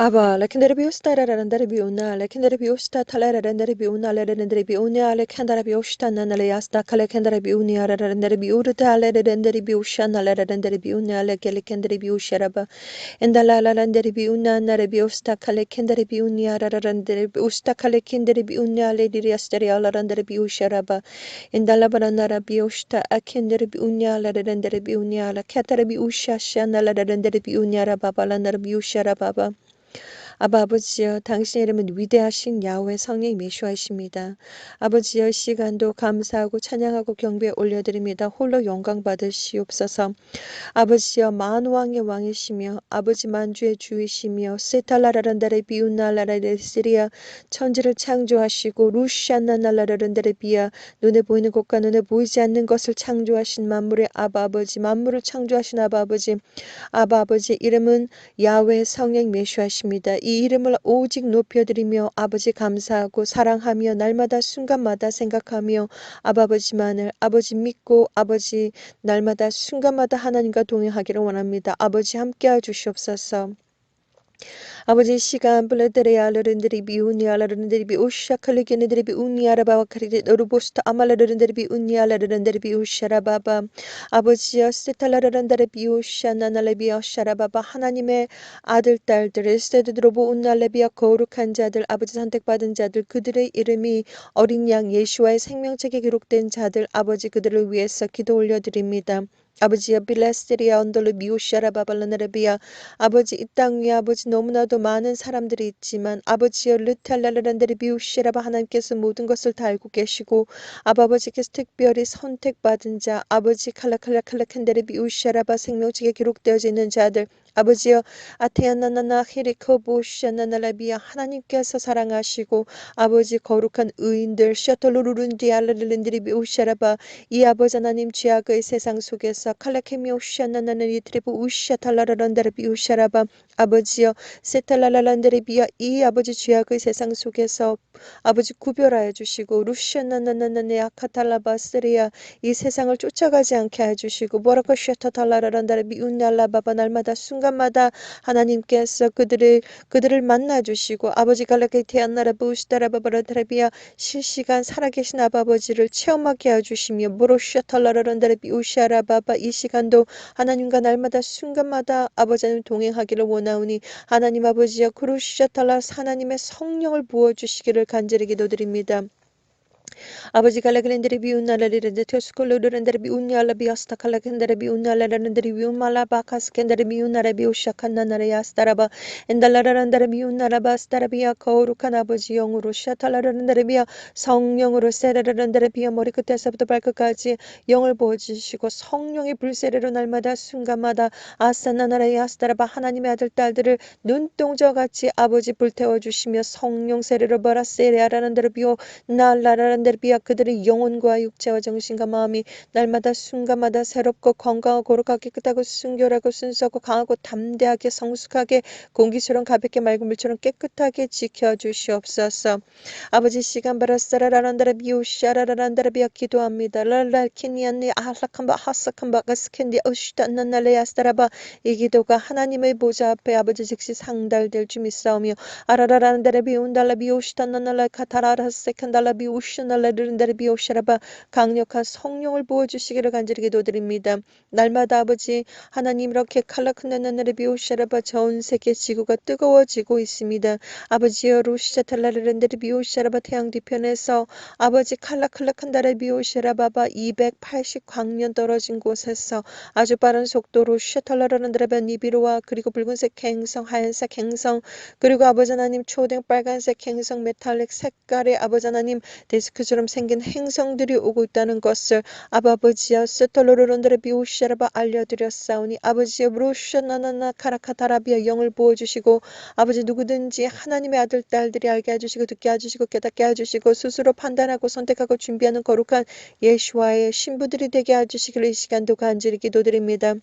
Aba, lekendere biusta rarandere biuna, lekendere biusta talarandere biuna, lerendere biunia, lekendere biusta nanaleasta, kalekendere biunia, rarandere biurta, lerendere biushana, lerendere biunia, lekendere biusharaba, and the lalandere biuna, nare biusta, kalekendere biunia, rarandere biusta, kalekendere biunia, lady riasteria, larandere biusharaba, and the labanara biusta, akendere biunia, lerendere biunia, la catare biusha, shana, lerendere biunia, rababa, biusharababa. 아버지여, 당신의 이름은 위대하신 야훼 성령 메시아이십니다. 아버지여, 이 시간도 감사하고 찬양하고 경배에 올려드립니다. 홀로 영광 받으시옵소서. 아버지여, 만왕의 왕이시며 아버지 만주의 주이시며 세탈라라란다레 비운날라라레 시리아 천지를 창조하시고 루시안나날라라란다레 비아 눈에 보이는 것과 눈에 보이지 않는 것을 창조하신 만물의 아버지 만물을 창조하신 아버지 아버지 이름은 야훼 성령 메시아십니다. 이 이름을 오직 높여드리며 아버지 감사하고 사랑하며 날마다 순간마다 생각하며 아버지만을 아버지 믿고 아버지 날마다 순간마다 하나님과 동행하기를 원합니다. 아버지 함께해 주시옵소서. 아버지 시간 블레데레야 르른드리 비우니아 르른드리 비우샤 칼리게네드리 비우니아라바와 카리데 노르보스타 아말르른드리 비우니아 르른드리 비우샤라바바 아버지여 스텔라르른드리 비우샤 나날레비아 샤라바바 하나님의 아들 딸들 에스테드로보 운날레비아 거룩한 자들 아버지 선택받은 자들 그들의 이름이 어린 양 예수와의 생명책에 기록된 자들 아버지 그들을 위해서 기도 올려드립니다. 아버지여 빌라스테리아 언돌르 미우샤라바발라나레비아 아버지 이 땅 위에 아버지 너무나도 많은 사람들이 있지만 아버지여 르탈랄라란데리 비우시라바 하나님께서 모든 것을 다 알고 계시고 아버지께서 특별히 선택받은 자 아버지 칼라칼라칼라칸데리 비우시라바 생명책에 기록되어져 있는 자들 아버지여 아테아나나나 히리코보시아나나라비아 하나님께서 사랑하시고 아버지 거룩한 의인들 셔털루루룬디알르른디리 비우시라바 이 아버지 하나님 죄악의 세상 속에서 칼라케미오시아나나나 리트리브 우시아탈라라란다라 비우시라바 아버지여 세탈랄랄란데레비아 이 아버지 죄악의 세상 속에서 아버지 구별하여 주시고 루시아나나나나네 아카탈라바스리아 이 세상을 쫓아가지 않게 해주시고 보라카시아타탈라라란다레 미운날라바바 날마다 순간마다 하나님께서 그들을 만나주시고 아버지 갈라케티안나라 부스타라바바라타라비아 실시간 살아계신 아버지를 체험하게 해주시며 보로시아탈라라란다레 비우시아라바바 이 시간도 하나님과 날마다 순간마다 아버지 하나님 동행하기를 원하오니 하나님 아버지여 크루시아탈라 하나님의 성령을 부어주시기를 간절히 기도드립니다. 아버지 갈라그랜데리 비운날라리렌데 테스콜로르렌데리 비운날라 비아스타 칼라겐데리 비운날라렌데리 비운말라바 카스켄데리 비운나라 비우샤칸나나라 야스타라바 엔달라라란다라 비운나라바 스타라비아 거룩한 아버지 영으로 샤탈라르렌데리 비아 성령으로 세라르렌데리 비아 머리끝에서부터 발끝까지 영을 부어주시고 성령의 불세례로 날마다 순간마다 아사나나라 야스타라바 하나님의 아들 딸들을 눈동자같이 아버지 불태워주시며 성령 세례로 버라 세레아라는데로 비오 날라라란데비아 그들의 영혼과 육체와 정신과 마음이 날마다 순간마다 새롭고 건강하고 거룩하고 깨끗하고 순결하고 순수하고 강하고 담대하게 성숙하게 공기처럼 가볍게 맑은 물처럼 깨끗하게 지켜주시옵소서. 아버지 시간 바라사라라란다라 비우샤라라란다라 비아 기도합니다. 랄랄키니안니 아할라칸바 하사칸바 가스캔디 어슈탄난날레야스타라바 이 기도가 하나님의 보좌 앞에 아버지 즉시 상달될 줄 믿사오며 아라라란다라 비운달라 비우슈탄난날라 카타라라세칸달라 비우슈날라르른다라 비우샤라바 강력한 성령을 부어주시기를 간절히 기도드립니다. 날마다 아버지 하나님 이렇게 칼라큰나나나라 비우샤라바 전 세계 지구가 뜨거워지고 있습니다. 아버지여 루시자탈라르른다라 비우샤라바 태양 뒤편에서 아버지 칼라칼라칸다라 비우샤라바바 280광년 떨어진 곳에서 아주 빠른 속도로 슈탈라라란다라바 니비루와 그리고 붉은색 행성 하얀색 행성 그리고 아버지 하나님 초록 빨간색 행성 메탈릭 색깔의 아버지 하나님 데스크처럼 생긴 행성들이 오고 있다는 것을 아버지여 스톨로르론드레 비우시라바 알려드렸사오니 아버지여 브로슈나나나 카라카타라비아 영을 부어주시고 아버지 누구든지 하나님의 아들 딸들이 알게 해주시고 듣게 해주시고 깨닫게 해주시고 스스로 판단하고 선택하고 준비하는 거룩한 예수와의 신부들이 되게 해주시기를 이 시간도 간절히 기도드립니다.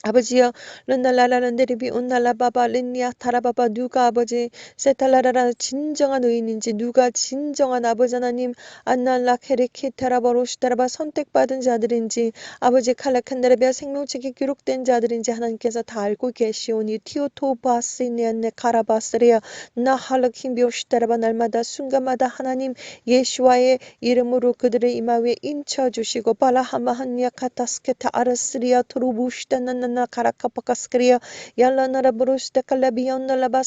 아버지여 른날라라란데리비 온날라바바 린니아 타라바바 누가 아버지 세탈라라라 진정한 의인인지 누가 진정한 아버지 하나님 안날라 케리키 타라바로시타라바 선택받은 자들인지 아버지 칼라칸다라비아 생명책에 기록된 자들인지 하나님께서 다 알고 계시오니 티오토바스니안네 카라바스리아 나할라킴비오시타라바 날마다 순간마다 하나님 예수와의 이름으로 그들의 이마 위에 인쳐주시고 발라하마한니아 카타스케타 아르스리아 토로부시다나나 카라카파카스크리아 얄라나라 브루스테칼라비언날라바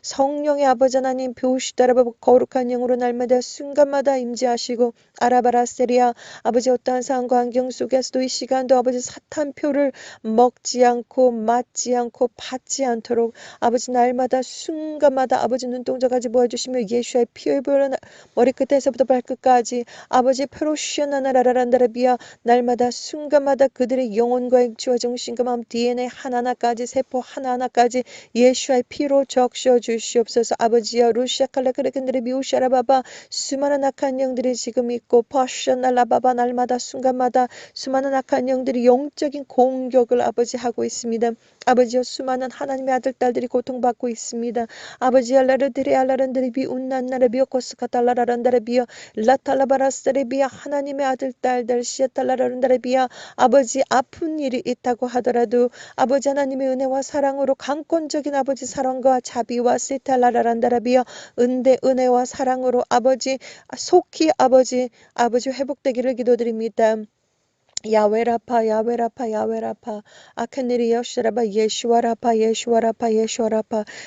성령의 아버지 하나님 뷰시다라바 거룩한 영으로 날마다 순간마다 임재하시고 아라바라세리아 아버지 어떠한 상황과 환경 속에서도 이 시간도 아버지 사탄표를 먹지 않고 맞지 않고 받지 않도록 아버지 날마다 순간마다 아버지 눈동자까지 모아주시며 예수의 피의 보혈 머리끝에서부터 발끝까지 아버지 페로시아나나라란다라비아 날마다 순간마다 그들의 영혼과 육체와 정신과 마음 DNA 하나하나까지 세포 하나하나까지 예수의 피로 적셔 주시옵소서. 아버지여 루시아칼라크레근들의 미우샤라바바 수많은 악한 영들이 지금 있고 파샤날라바바 날마다 순간마다 수많은 악한 영들이 영적인 공격을 아버지 하고 있습니다. 아버지여 수많은 하나님의 아들 딸들이 고통받고 있습니다. 아버지 알라르드리 알라란드리비 운난나라비어 코스카탈라라란다라비어 라탈라바라스레비아 하나님의 아들 딸들 시아탈라라란다라비아 아버지 아픈 일이 있다고 하더라도 아버지 하나님의 은혜와 사랑으로 강권적인 아버지 사랑과 자비와 시탈라라란다라비아 은혜와 사랑으로 아버지 속히 아버지 회복되기를 기도드립니다. 야외라파 아케네리 여시라바 예슈와라파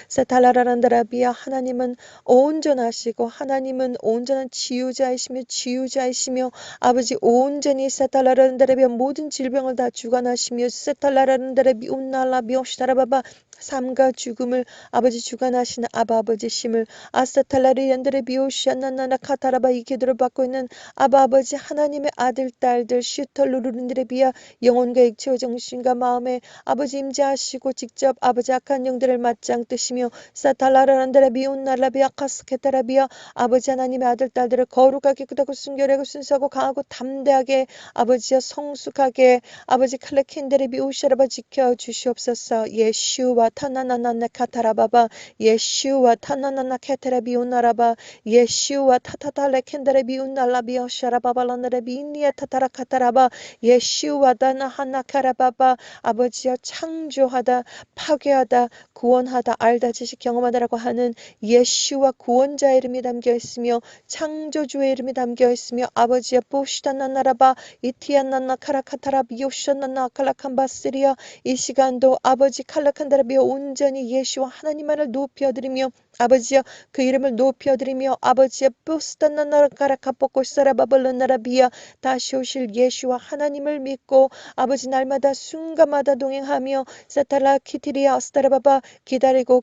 사탈라라란다라비아 하나님은 온전하시고 하나님은 온전한 치유자이시며 아버지 온전히 사탈라라란다라비아 모든 질병을 다 주관하시며 사탈라라란다라비 운날라비오시다라바바 삶과 죽음을 아버지 주관하시는 아버지심을 아사탈라리안드레 비오시아나나나 카타라바 이 기도를 받고 있는 아버지 하나님의 아들 딸들 슈털루르른들에 비하 영혼과 육체와 정신과 마음에 아버지 임재하시고 직접 아버지 악한 영들을 맞짱 뜨시며 사탈라라란드레 비온날라비 아카스케타라비아 아버지 하나님의 아들 딸들을 거룩하게 깨끗하고 순결하고 순수하고 강하고 담대하게 아버지여 성숙하게 아버지 칼레킨데레 비오시아라바 지켜주시옵소서. 예슈와 타나나나나 카타라바바 예슈와 타나나나 케테라비오나라바 예슈와 타타탈레켄데레비운날라비오샤라바발라네레비니에 타타라카타라바 예슈와 다나하나카라바바 아버지여 창조하다 파괴하다 구원하다 알다 지식 경험하다라고 하는 예슈와 구원자의 이름이 담겨있으며 창조주의 이름이 담겨있으며 아버지여 보시다나나라바 이티안나나 카라카타라비오샤나나 칼라칸바시리아 이 시간도 아버지 칼라칸다라비오 온전히 예수와 하나님만을 높여드리며 아버지여 그 이름을 높여드리며 아버지여 뿌스탄나나라카라카포코사라바블라나라비아 다시 오실 예수와 하나님을 믿고 아버지 날마다 순간마다 동행하며 사탈라 키티리아 아스타라바바 기다리고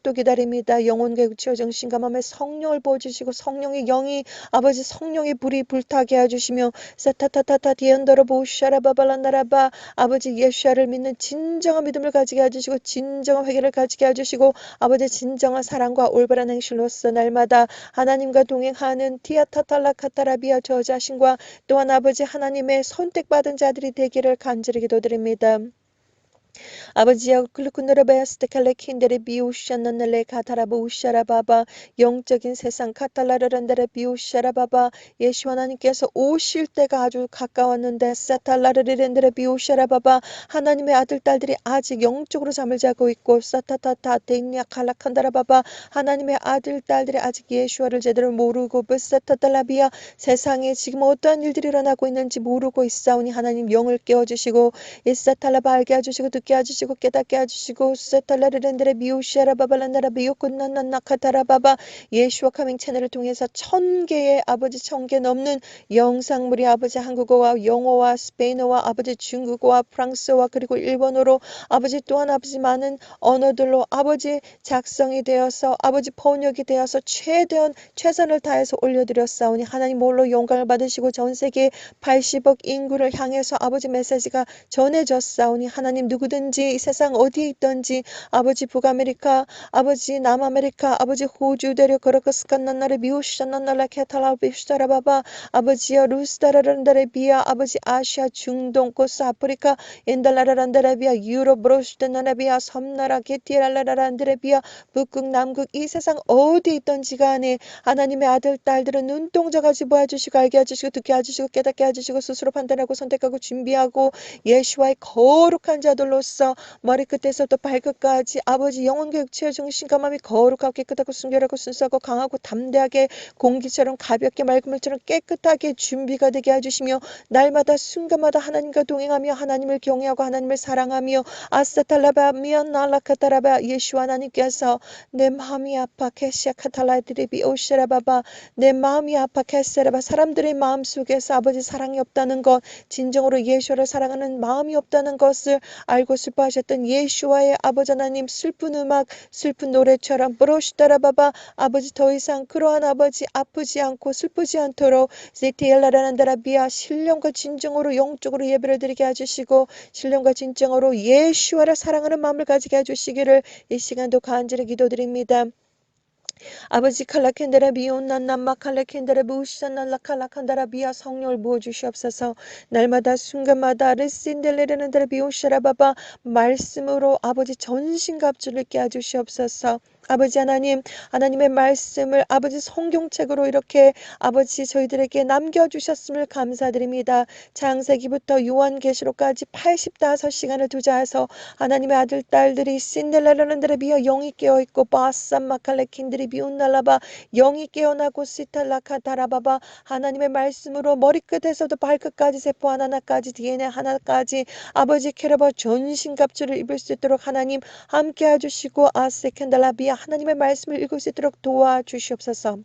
또 기다립니다. 영혼과 육체와 정신과 마음에 성령을 부어주시고 성령의 영이 아버지 성령의 불이 불타게 해주시며 사타타타타 디언더러보샤라바발라나라바 아버지 예수를 믿는 진정한 믿음을 가지게 해주시고 진정한 회개를 가지게 해주시고 아버지 진정한 사랑과 올바른 행실로서 날마다 하나님과 동행하는 티아타탈라카타라비아 저 자신과 또한 아버지 하나님의 선택받은 자들이 되기를 간절히 기도드립니다. 아버지여 클루쿠너라바야스테칼레킨데레 비우샤나날레 카타라보우샤라바바 영적인 세상 카탈라르란데레 비우샤라바바 예수 하나님께서 오실 때가 아주 가까웠는데 사탈라르리렌데레 비우샤라바바 하나님의 아들 딸들이 아직 영적으로 잠을 자고 있고 사타타타 데인야 칼라칸다라바바 하나님의 아들 딸들이 아직 예수와를 제대로 모르고 베사타달라비아 세상에 지금 어떠한 일들이 일어나고 있는지 모르고 있사오니 하나님 영을 깨워주시고 이사탈라바 알게 해주시고 듣게 해주시고 깨닫게 해주시고 세탈라르렌데레 미우시아라바발란나라 미오꾼난나나카타라바바 예수와 카밍 채널을 통해서 1000개의 아버지 1000개 넘는 영상물이 아버지 한국어와 영어와 스페인어와 아버지 중국어와 프랑스어와 그리고 일본어로 아버지 또한 아버지 많은 언어들로 아버지 작성이 되어서 아버지 번역이 되어서 최선을 다해서 올려드렸사오니 하나님 홀로 영광을 받으시고 전 세계 80억 인구를 향해서 아버지 메시지가 전해졌사오니 하나님 누구든 누구든지 이 세상 어디에 있든지 아버지 북아메리카 아버지 남아메리카 아버지 호주 데려 거러커스칸난나레 비오시잔난날라 케탈라비슈타라바바 아버지여 루스타라란다레비아 아버지 아시아 중동 코스 아프리카 엔달라라란다레비아 유럽 브로슈테나라비아 섬나라 게티랄라라란드레비아 북극 남극 이 세상 어디에 있든지 간에 하나님의 아들 딸들은 눈동자같이 보아주시고 알게 해주시고 듣게 해주시고 깨닫게 해주시고 스스로 판단하고 선택하고 준비하고 예수와의 거룩한 자들로서 머리끝에서부터 발끝까지 아버지 영혼과 육체의 정신과 마음이 거룩하고 깨끗하고 순결하고 순수하고 강하고 담대하게 공기처럼 가볍게 맑은 물처럼 깨끗하게 준비가 되게 해주시며 날마다 순간마다 하나님과 동행하며 하나님을 경외하고 하나님을 사랑하며 아스타탈라바 미안날라카타라바 예수 하나님께서 내 마음이 아파 캐시아카탈라드리비 오시라바바 내 마음이 아파 캐세라바 사람들의 마음속에서 아버지 사랑이 없다는 것 진정으로 예수를 사랑하는 마음이 없다는 것을 알고 슬퍼하셨던 예수와의 아버지 하나님 슬픈 음악 슬픈 노래처럼 브로시다라바바 아버지 더 이상 그러한 아버지 아프지 않고 슬프지 않도록 세티엘라라난다라비아 신령과 진정으로 영적으로 예배를 드리게 해주시고 신령과 진정으로 예수와를 사랑하는 마음을 가지게 해주시기를 이 시간도 간절히 기도드립니다. 아버지 칼라켄데라 비온난남마 칼라켄데라 부우시산날라 칼라칸다라 비아 성령을 부어주시옵소서. 날마다 순간마다 레신델레르는데라 비오시라바바 말씀으로 아버지 전신갑주를 있게 해주시옵소서. 아버지 하나님 하나님의 말씀을 아버지 성경책으로 이렇게 아버지 저희들에게 남겨주셨음을 감사드립니다. 창세기부터 요한계시록까지 85시간을 투자해서 하나님의 아들 딸들이 신델라라는데라 비어 영이 깨어있고 바쌈마칼레킨들이 비운날라바 영이 깨어나고 시탈라카다라바바 하나님의 말씀으로 머리끝에서도 발끝까지 세포 하나하나까지 DNA 하나까지 아버지 캐러버 전신갑주를 입을 수 있도록 하나님 함께 해주시고 아세켄달라비아 하나님의 말씀을 읽을 수 있도록 도와주시옵소서.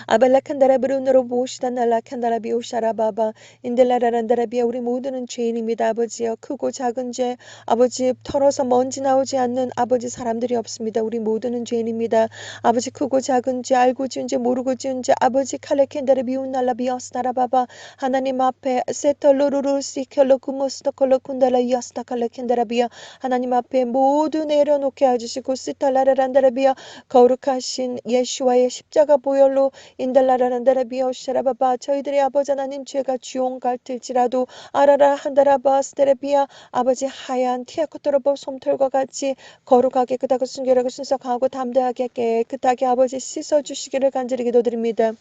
아발라칸다라 브루노로 보시다날라 칸다라 비오샤라바바 인델라라란다라비아 우리 모두는 죄인입니다. 아버지여 크고 작은 죄 아버지 털어서 먼지 나오지 않는 아버지 사람들이 없습니다. 우리 모두는 죄인입니다. 아버지 크고 작은 죄 알고 지은 죄 모르고 지은 죄 아버지 칼레켄다라 비운날라 비어스타라바바 하나님 앞에 세털로루루 시켈로 구모스토콜로 쿤달라 이어스타 칼레켄다라비아 하나님 앞에 모두 내려놓게 해주시고 시탈라라란다라비아 거룩하신 예수와의 십자가 보혈로 인달라라란다라 비오샤라바바 저희들의 아버지 하나님 죄가 주용 같을지라도 아라라 한다라바 스테레비아 아버지 하얀 티아코토로법 솜털과 같이 거룩하게 깨끗하고 순결하고 순수하고 담대하게 깨끗하게 아버지 씻어주시기를 간절히 기도드립니다.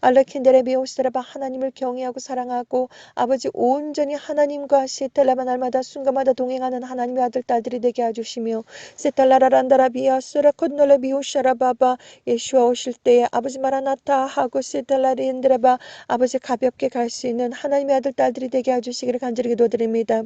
알라킨데레 비오시라바 하나님을 경외하고 사랑하고 아버지 온전히 하나님과 시텔라바 날마다 순간마다 동행하는 하나님의 아들 딸들이 되게 해주시며 세탈라라란다라 비아 스라콘놀레 비오샤라바바 예수와 오실 때에 아버지 마라나타 하고 세탈라리엔드라바 아버지 가볍게 갈 수 있는 하나님의 아들 딸들이 되게 해주시기를 간절히 기도드립니다.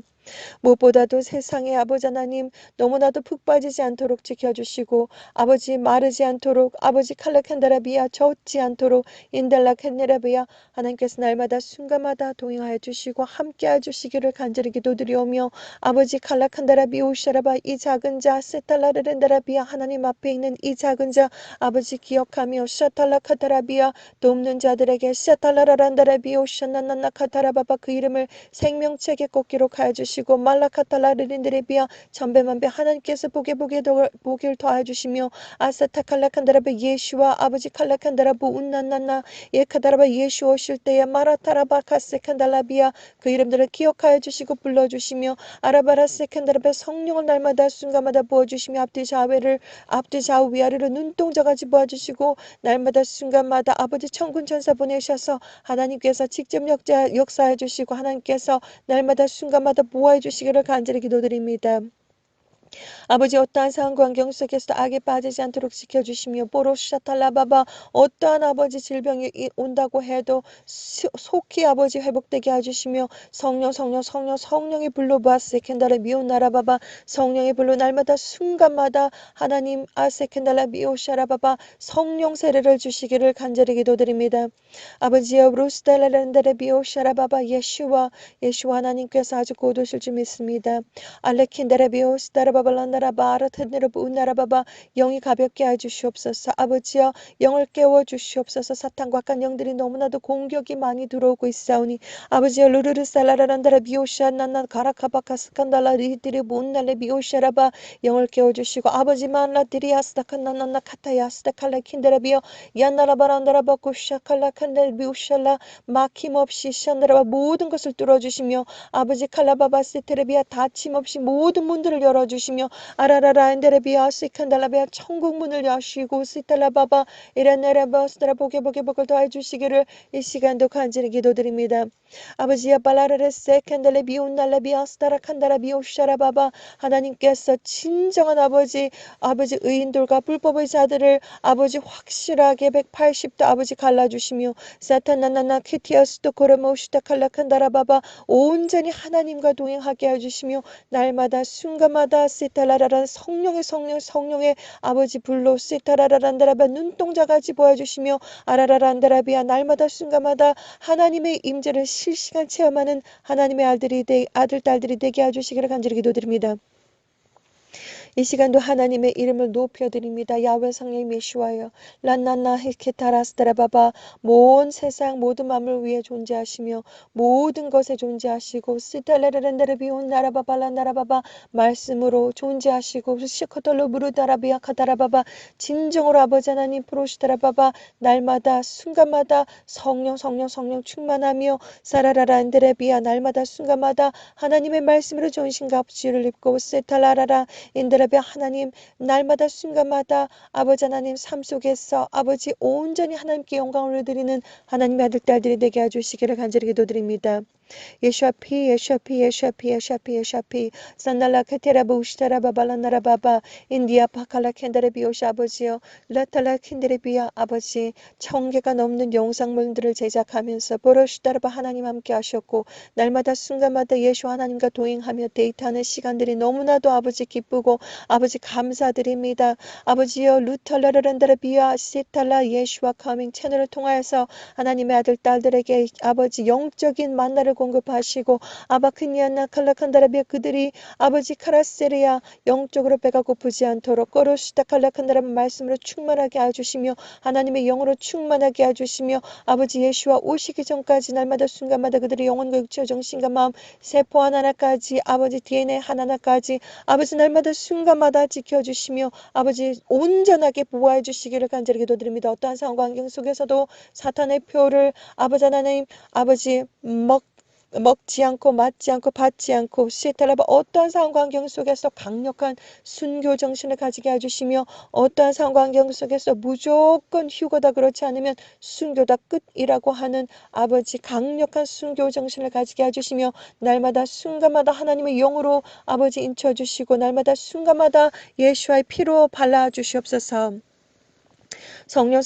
무엇보다도 세상의 아버지 하나님 너무나도 푹 빠지지 않도록 지켜주시고 아버지 마르지 않도록 아버지 칼라칸다라비아 젖지 않도록 인달라칸네라비아 하나님께서 날마다 순간마다 동행하여 주시고 함께해 주시기를 간절히 기도드리오며 아버지 칼라칸다라비오샤라바 이 작은 자 세탈라르렌다라비아 하나님 앞에 있는 이 작은 자 아버지 기억하며 샤탈라카타라비아 돕는 자들에게 샤탈라라란다라비오샤나나나카타라바바 그 이름을 생명책에 꼭 기록하여 주시고 말라카탈라르린드레비아 전배만배 하나님께서 복을 더하여 주시며 아사타칼라칸다라바 예수와 아버지 칼라칸다라부 운난나나 예카다라바 예수 오실 때에 마라타라바 카세칸달라비아 그 이름들을 기억하여 주시고 불러주시며 아라바라세칸다라바 성령을 날마다 순간마다 부어주시며 앞뒤 좌우 위아래로 눈동자같이 부어주시고 날마다 순간마다 아버지 천군 천사 보내셔서 하나님께서 직접 역사해 주시고 하나님께서 날마다 순간마다 보호해 주시기를 간절히 기도드립니다. 아버지 어떠한 상황 환경 속에서 악에 빠지지 않도록 지켜주시며 보로샤탈라바바 어떠한 아버지 질병이 온다고 해도 속히 아버지 회복되게 해주시며 성령의 불로 바세켄달라 미오나라바바 성령의 불로 날마다 순간마다 하나님 아세켄달라 미오샤라바바 성령 세례를 주시기를 간절히 기도드립니다. 아버지여 브루스달라란다라 비오샤라바바 예수와 하나님께서 아주 곧 오실 줄 믿습니다. 알레킨다라 비오스다라바 바발란다라바 아르테네르브 운나라바바 영이 가볍게 해주시옵소서. 아버지여 영을 깨워주시옵소서. 사탄과 악한 영들이 너무나도 공격이 많이 들어오고 있사오니 아버지여 루르르살라라란다라 비오샤나나 가라카바카스칸달라 리드리 문날레 비오샤라바 영을 깨워주시고 아버지만 라디리아스다칸나나나 카타야스다칼라 킨데라비어 야나라바란다라바 고샤칼라 칸델 비오샬라 막힘없이 샨다라바 모든 것을 뚫어주시며 아버지 칼라바바스 테레비아 다침없이 모든 문들을 열어주시며 아라라라 엔데레비아 시칸달라비아 천국 문을 여시고 시탈라바바 이라네라바스다라 보게복을 더해주시기를 이 시간도 간절히 기도드립니다. 아버지야 발라레레세 캔델레 비온날레비아 스타라 칸다라 비오샤라바바 하나님께서 진정한 아버지 의인들과 불법의 자들을 아버지 확실하게 180도 아버지 갈라주시며 사탄나나나 키티아스도 고르모시다 칼라칸다라바바 온전히 하나님과 동행하게 해주시며 날마다 순간마다 시탈라라란 성령의 아버지 불로 시타라라란다라바 눈동자같이 보여주시며 아라라란다라비아 날마다 순간마다 하나님의 임재를 실시간 체험하는 하나님의 아들 딸들이 되게 해주시기를 간절히 기도드립니다. 이 시간도 하나님의 이름을 높여드립니다. 야훼 성령 예수와여 란나나 히케타라스타라바바 모든 세상 모든 만물 위에 존재하시며 모든 것에 존재하시고 스텔레레렌데레비온 나라바발란나라바바 말씀으로 존재하시고 시커털로 무르다라비아 카다라바바 진정으로 아버지 하나님 프로시다라바바 날마다 순간마다 성령 충만하며 사라라란데레비아 날마다 순간마다 하나님의 말씀으로 전신과 합주를 입고 세탈라라라 인데레비아 하나님 날마다 순간마다 아버지 하나님 삶 속에서 아버지 온전히 하나님께 영광을 드리는 하나님의 아들 딸들이 되게 해주시기를 간절히 기도드립니다. 예샤피 산날라 케테라바 우시타라바 발라나라바바 인디아 파칼라 캔다레비오시 아버지여 라탈라 캔데레비아 아버지 천개가 넘는 영상물들을 제작하면서 보러시다라바 하나님 함께 하셨고 날마다 순간마다 예수 하나님과 동행하며 데이트하는 시간들이 너무나도 아버지 기쁘고 아버지 감사드립니다. 아버지여 루탈라라란다라비아 시탈라 예수와 커밍 채널을 통하여서 하나님의 아들 딸들에게 아버지 영적인 만나를 공급하시고 아바크니아나 칼라칸다라비아 그들이 아버지 카라세리아 영적으로 배가 고프지 않도록 꼬로시다 칼라칸다라비 말씀으로 충만하게 해주시며 하나님의 영으로 충만하게 해주시며 아버지 예수와 오시기 전까지 날마다 순간마다 그들의 영혼과 육체와 정신과 마음 세포 하나하나까지 아버지 DNA 하나하나까지 아버지 날마다 순간마다 지켜주시며 아버지 온전하게 보호해 주시기를 간절히 기도드립니다. 어떠한 상황 환경 속에서도 사탄의 표를 아버지 하나님 아버지 먹지 않고 맞지 않고 받지 않고 시에탈라바 어떠한 상황 환경 속에서 강력한 순교 정신을 가지게 해주시며 어떠한 상황 환경 속에서 무조건 휴거다 그렇지 않으면 순교다 끝이라고 하는 아버지 강력한 순교 정신을 가지게 해주시며 날마다 순간마다 하나님의 영으로 아버지 인쳐주시고 날마다 순간마다 예수와의 피로 발라주시옵소서. 성령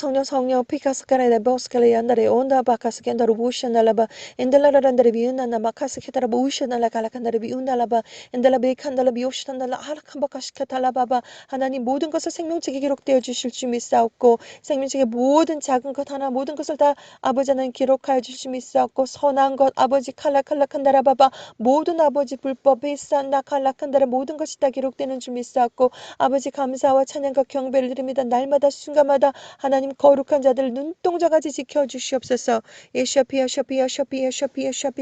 피카스카레 보스칼레 안다레 온다 바카스켄다로 부샤날라바 엔델라란다레 비운나나 마카스케타라 부샤날라 갈라칸다레 비운날라바 엔델라베 칸달라 비오시탄달라 알칸바카스케탈라바바 하나님 모든 것을 생명책에 기록되어 주실 줄 믿사옵고 생명책의 모든 작은 것 하나 모든 것을 다 아버지 하나님 기록하여 주실 줄 믿사옵고 선한 것 아버지 칼라칸다라바바 모든 아버지 불법이 산나 칼라칸다라 모든 것이 다 기록되는 줄 믿사옵고 아버지 감사와 찬양과 경배를 드립니다. 날마다 순간마다 하나님 거룩한 자들 눈동자같이 지켜주시옵소서. 예샤피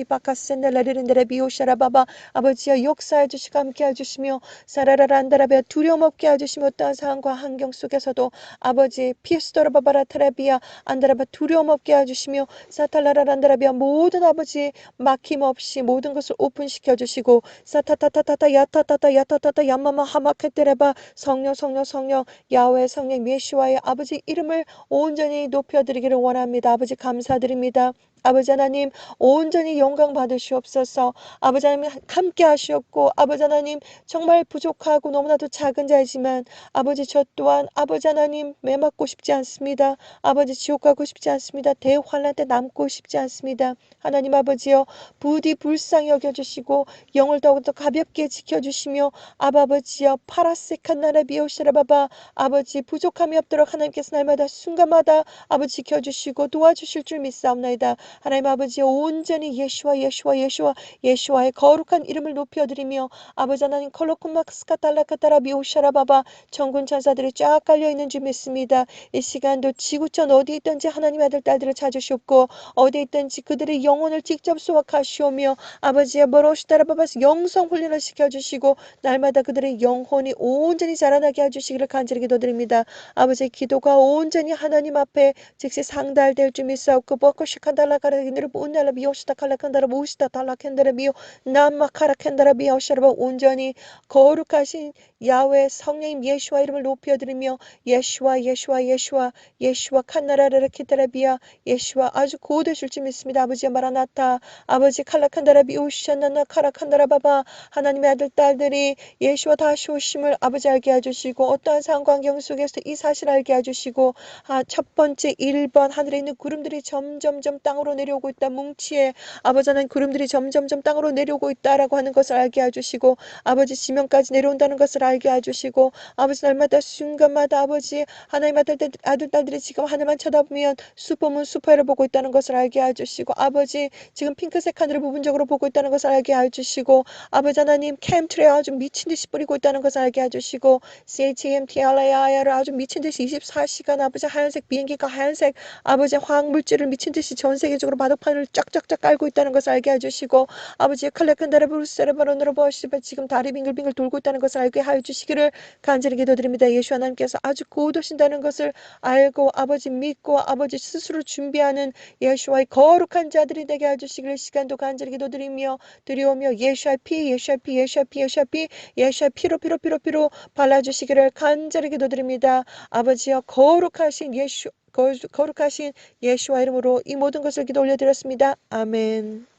바카센달라리른데레 비오샤라바바 아버지여 역사해 주시고 함께 해주시며 사라라란다라비아 두려움 없게 해주시며 어떠한 상황과 환경 속에서도 아버지 피스토라바바라 테라비아 안다라바 두려움 없게 해주시며 사탈라라란다라비아 모든 아버지 막힘없이 모든 것을 오픈시켜 주시고 사타타타타타 야타타타 야마마 하마케테레바 성령 야훼 성령 예수와의 아버지 이름을 온전히 높여드리기를 원합니다. 아버지 감사드립니다. 아버지 하나님 온전히 영광 받으시옵소서. 아버지 하나님 함께 하시옵고 아버지 하나님 정말 부족하고 너무나도 작은 자이지만 아버지 저 또한 아버지 하나님 매맞고 싶지 않습니다. 아버지 지옥 가고 싶지 않습니다. 대환란 때 남고 싶지 않습니다. 하나님 아버지여 부디 불쌍히 여겨주시고 영을 더욱더 가볍게 지켜주시며 아버지여 파라세칸 나라 비오시라바바 아버지 부족함이 없도록 하나님께서 날마다 순간마다 아버지 지켜주시고 도와주실 줄 믿사옵나이다. 하나님 아버지 온전히 예수와의 거룩한 이름을 높여드리며 아버지 하나님 콜로코막스카 달라카타라 비오샤라바바 천군 천사들이 쫙 깔려있는 줄 믿습니다. 이 시간도 지구촌 어디 있든지 하나님 아들 딸들을 찾으시옵고 어디 있든지 그들의 영혼을 직접 수확하시오며 아버지의 버로시다라바바스 영성 훈련을 시켜주시고 날마다 그들의 영혼이 온전히 자라나게 해주시기를 간절히 기도드립니다. 아버지의 기도가 온전히 하나님 앞에 즉시 상달될 줄 믿사옵고 버코시칸달라카라기느르 운날라비오시다 칼라칸다라보시다 달라캔다라비오 남마카라캔다라비오샤라바 온전히 거룩하신 야훼 성령님 예수와 이름을 높여드리며 예수와 칸나라라키타라비아 예수와 아주 고되실 줄 믿습니다. 아버지의 마라나타 아버지 칼라칸다라비오시샤나나 카라칸다라바바 하나님의 아들 딸들이 예수와 다시 오심을 아버지 알게 해주시고 어떠한 상황 속에서 이 사실 알게 해주시고 첫 번째 1번 하늘에 있는 구름들이 점점점 땅으로 내려오고 있다. 뭉치에 아버지 하나님 구름들이 점점점 땅으로 내려오고 있다라고 하는 것을 알게 해주시고 아버지 지명까지 내려온다는 것을 알게 해주시고 아버지 날마다 순간마다 아버지 하나님 아들 딸들이 지금 하늘만 쳐다보면 슈퍼문 슈퍼를 보고 있다는 것을 알게 해주시고 아버지 지금 핑크색 하늘을 부분적으로 보고 있다는 것을 알게 해주시고 아버지 하나님 캠트레 아주 미친듯이 뿌리고 있다는 것을 알게 해주시고 CHMTLAI를 아주 미친듯이 24시간 아버지 하얀색 비행기가 하얀색 아버지 화학물질을 미친듯이 전세계적으로 바둑판을 쫙쫙쫙 깔고 있다는 것을 알게 해주시고 아버지 칼레칸다라브루스레바로너로 버시바 지금 다리 빙글빙글 돌고 있다는 것을 알게 해주시기를 간절히 기도드립니다. 예수 하나님께서 아주 고우도신다는 것을 알고 아버지 믿고 아버지 스스로 준비하는 예수와의 거룩한 자들이 되게 해주시기를 시간도 간절히 기도드리며 드리오며 예수의 피로 발라주시기를 간절히 기도드립니다. 아버지여 거룩하신 예수와 이름으로 이 모든 것을 기도 올려드렸습니다. 아멘.